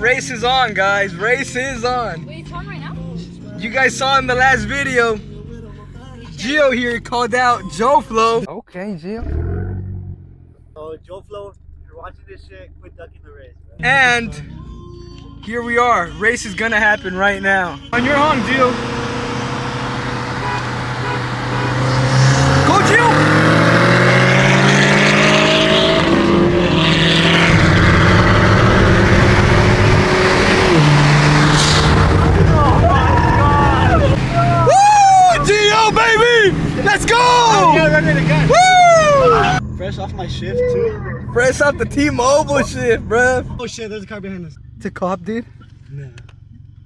Race is on, guys. Race is on. Wait, it's on right now? You guys saw in the last video, Gio here called out Joe Flo. Okay, Gio. Oh, Joe Flo, if you're watching this shit, quit ducking the race, man. And here we are. Race is gonna happen right now. On your honk, Gio. Go, Gio! Let's go! Woo! Fresh off my shift, too. Fresh off the T-Mobile shift, bruh. Oh shit, there's a car behind us. It's a cop, dude? No.